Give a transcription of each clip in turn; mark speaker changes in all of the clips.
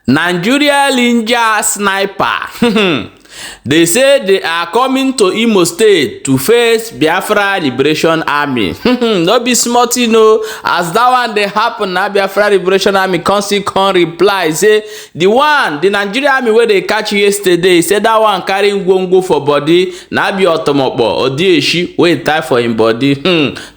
Speaker 1: Nigeria Nīñja sniper. They say they are coming to Imo State to face Biafran Liberation Army. No be small thing, no. As that one they happen, now Biafran Liberation Army come reply say the Nigeria Army where they catch yesterday, say that one carrying gongo for body. Now be otomopo odieshi wey tie for him body.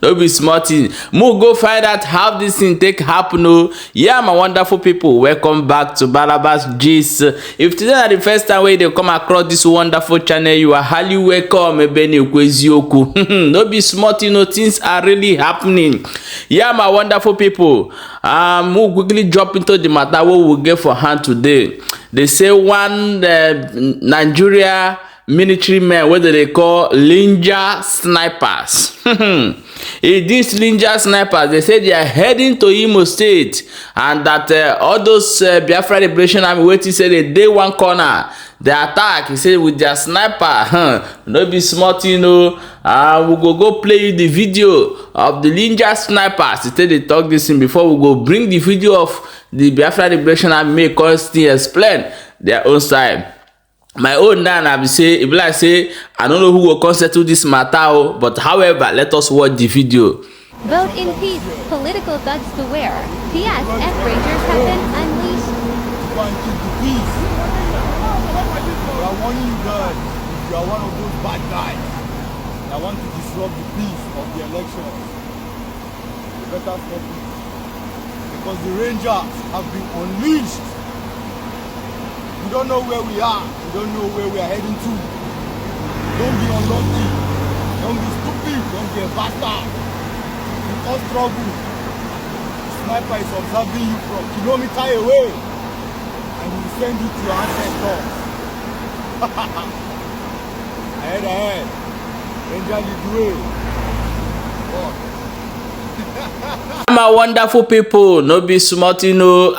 Speaker 1: No be small thing. Mo go find out how this thing take happen. No, yeah, my wonderful people, welcome back to Barnabas Gist. If today is the first time where they come across this wonderful channel, you are highly welcome. No be small thing, no, things are really happening. Yeah, my wonderful people, we'll quickly drop into the matter what we'll get for hand today. They say one Nigeria military men, what they call Nīñja snipers. These Nīñja snipers, they say they are heading to Imo State, and that all those Biafran Liberation Army waiting, say they day one corner. The attack, he said, with their sniper, no be smart, you know. We go play you the video of the Nīñja snipers. He said they talk this in before we go bring the video of the Biafran Liberation Army, make us still explain their own side. My own now, I will say, if I say, I don't know who will settle this matter, but however, let us watch the video.
Speaker 2: Vote in peace, political thugs beware. PSF Rangers have been unleashed.
Speaker 3: I are warning you guys, if you are one of those bad guys that want to disrupt the peace of the elections, you better stop it. Because the Rangers have been unleashed. We don't know where we are. We don't know where we are heading to. Don't be unlucky. Don't be stupid. Don't be a bastard. Because trouble. The sniper is observing you from kilometers away, and he will send you to your ancestors. Ahead. Ranger the way.
Speaker 1: My wonderful people, no be smart, you know.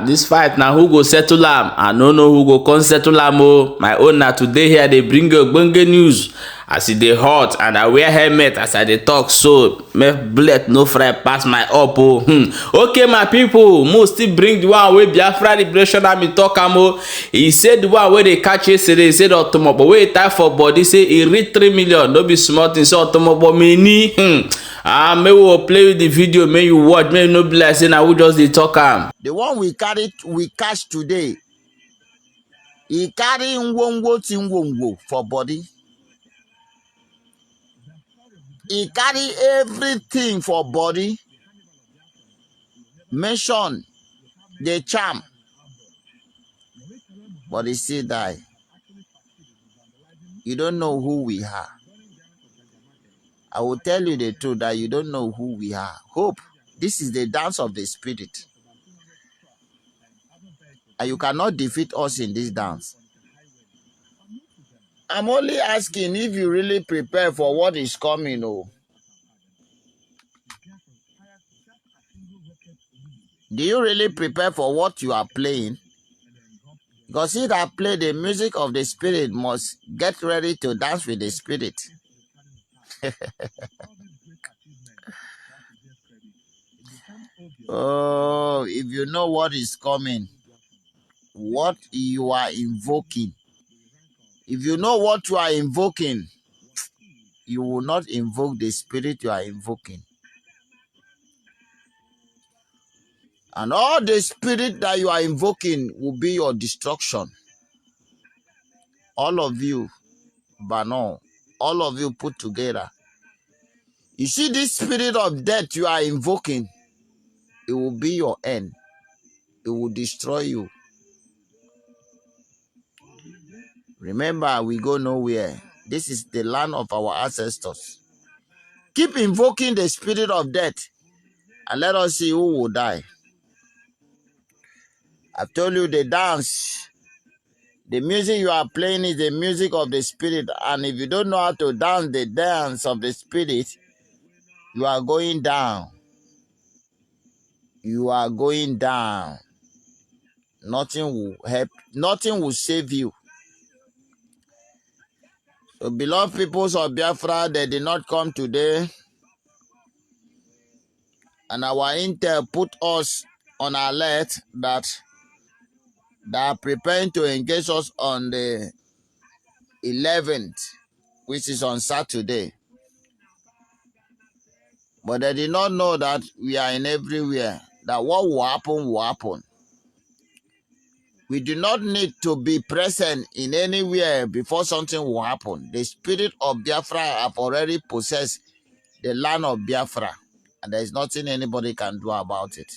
Speaker 1: This fight now, who go settle am? I don't know who go come settle am. My own now today here they bring a bunge news. As it dey hot and I wear helmet as I dey talk, so my bullet no fry pass my up. Okay, my people, must still bring the one where Biafran Liberation Army talk am. He said the one where they catch yesterday. He said automobile wey tie for body say he reach 3 million. No be small thing. So automobile many. May we will play with the video. May you watch. May you no be like say now we just dey talk am.
Speaker 4: The one we catch today. He carry ngwongwo for body. He carry everything for body. Mention the charm, but he still die. You don't know who we are. I will tell you the truth that you don't know who we are. Hope, this is the dance of the spirit. And you cannot defeat us in this dance. I'm only asking if you really prepare for what is coming. Oh. Do you really prepare for what you are playing? Because he that play the music of the spirit must get ready to dance with the spirit. Oh, if you know what is coming, what you are invoking, if you know what you are invoking, you will not invoke the spirit you are invoking. And all the spirit that you are invoking will be your destruction. All of you, but no, all of you put together. You see this spirit of death you are invoking, it will be your end. It will destroy you. Remember, we go nowhere. This is the land of our ancestors. Keep invoking the spirit of death and let us see who will die. I've told you the dance, the music you are playing is the music of the spirit. And if you don't know how to dance the dance of the spirit, you are going down. You are going down. Nothing will help. Nothing will save you. So, beloved peoples of Biafra, they did not come today. And our intel put us on alert that that are preparing to engage us on the 11th, which is on Saturday. But they did not know that we are in everywhere, that what will happen will happen. We do not need to be present in anywhere before something will happen. The spirit of Biafra have already possessed the land of Biafra, and there is nothing anybody can do about it.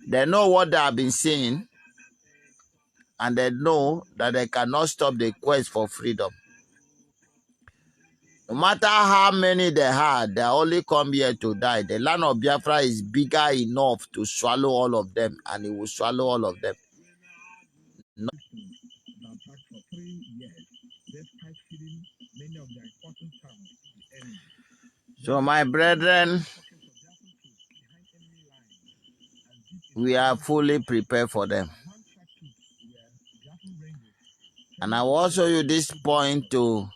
Speaker 4: They know what they have been seeing, and they know that they cannot stop the quest for freedom. No matter how many they had, they only come here to die. The land of Biafra is bigger enough to swallow all of them, and it will swallow all of them. No. So, my brethren, we are fully prepared for them. And I will also use this point to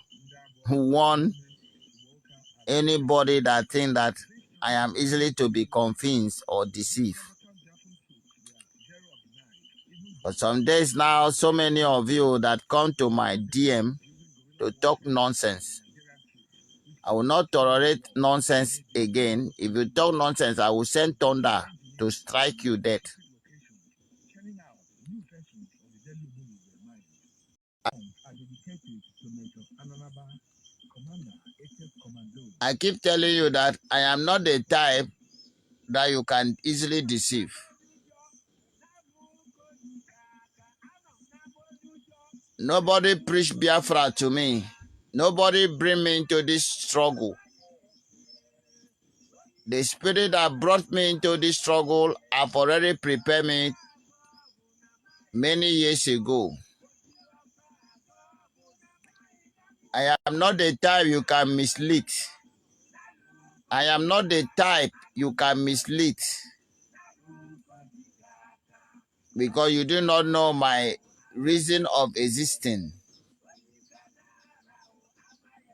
Speaker 4: warn anybody that think that I am easily to be convinced or deceived. For some days now, so many of you that come to my DM to talk nonsense. I will not tolerate nonsense again. If you talk nonsense, I will send thunder to strike you dead. I keep telling you that I am not the type that you can easily deceive. Nobody preach Biafra to me. Nobody bring me into this struggle. The spirit that brought me into this struggle have already prepared me many years ago. I am not the type you can mislead. I am not the type you can mislead. Because you do not know my reason of existing.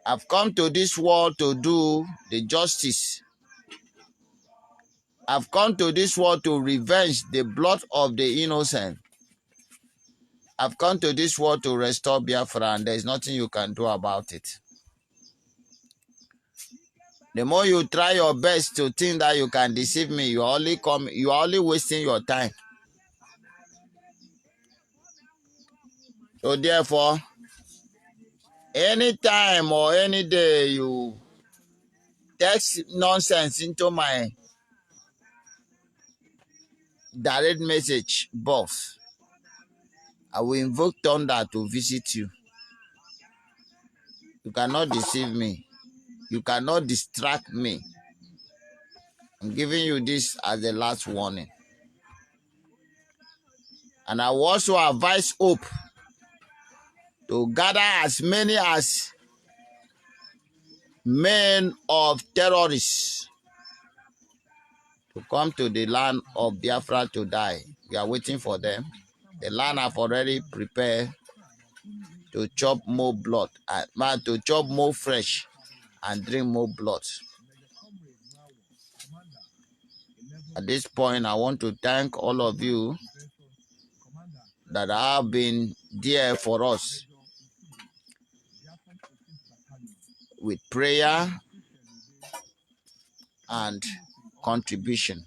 Speaker 4: I've come to this world to do the justice. I've come to this world to revenge the blood of the innocent. I've come to this world to restore Biafra, and there's nothing you can do about it. The more you try your best to think that you can deceive me, you are only wasting your time. So therefore, anytime or any day you text nonsense into my direct message box, I will invoke thunder to visit you. You cannot deceive me. You cannot distract me. I'm giving you this as the last warning. And I will also advise Hope to gather as many as men of terrorists to come to the land of Biafra to die. We are waiting for them. The land have already prepared to chop more blood, to chop more flesh and drink more blood. At this point, I want to thank all of you that have been there for us with prayer and contribution.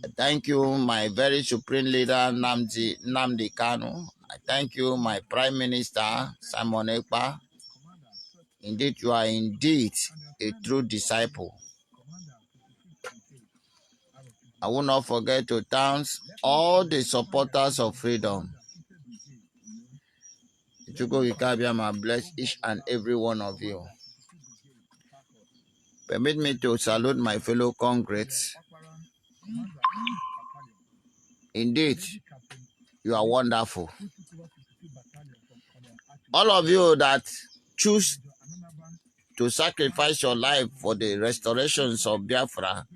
Speaker 4: I thank you, my very supreme leader, Nnamdi Kanu. I thank you, my Prime Minister, Simon Ekpa. Indeed, you are indeed a true disciple. I will not forget to thank all the supporters of freedom. Chukwuka bless each and every one of you. Permit me to salute my fellow congrats. Indeed, you are wonderful. All of you that choose to sacrifice your life for the restorations of Biafra,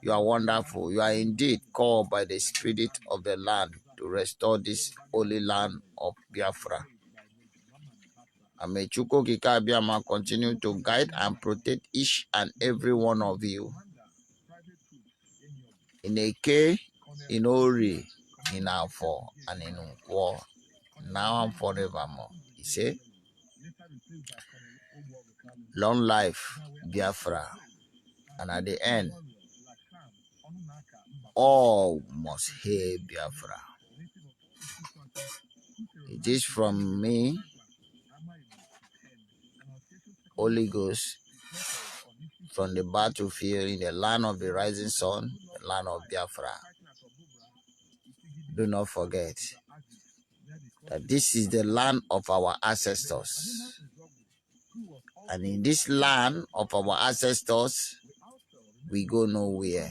Speaker 4: you are wonderful. You are indeed called by the spirit of the land to restore this holy land of Biafra. And may Chukwuka continue to guide and protect each and every one of you. In Eke, in Ori, in Afo, and in Nkwo, now and forevermore. He said, long life, Biafra. And at the end, all must hail Biafra. It is from me, Holy Ghost, from the battlefield in the land of the rising sun, the land of Biafra. Do not forget that this is the land of our ancestors. And in this land of our ancestors, we go nowhere.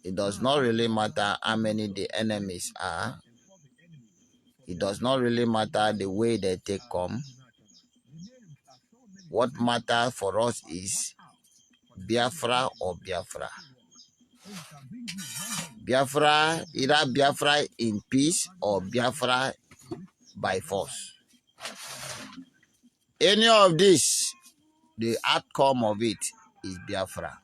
Speaker 4: It does not really matter how many the enemies are. It does not really matter the way they take come. What matters for us is Biafra or Biafra. Biafra, either Biafra in peace or Biafra by force. Any of this, the outcome of it is Biafra.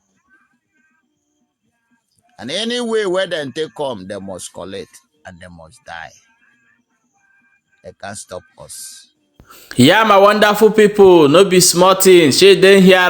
Speaker 4: And any way where they take come, they must collect and they must die. They can't stop us.
Speaker 1: Yeah, my wonderful people, no be small thing. Ŝaid den hear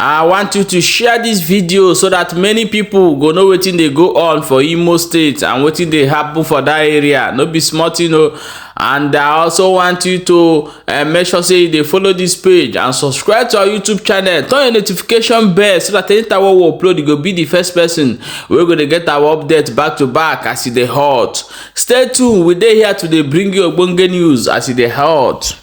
Speaker 1: I want you to share this video so that many people go know wetin dey go on for Imo State and wetin dey happen for that area. No be small thing, no. And I also want you to make sure say you dey follow this page and subscribe to our YouTube channel. Turn your notification bell so that anytime we upload, you go be the first person wey go dey get our update back to back as e dey hot. Stay tuned. We dey here to dey bring you ogbonge news as e dey hot.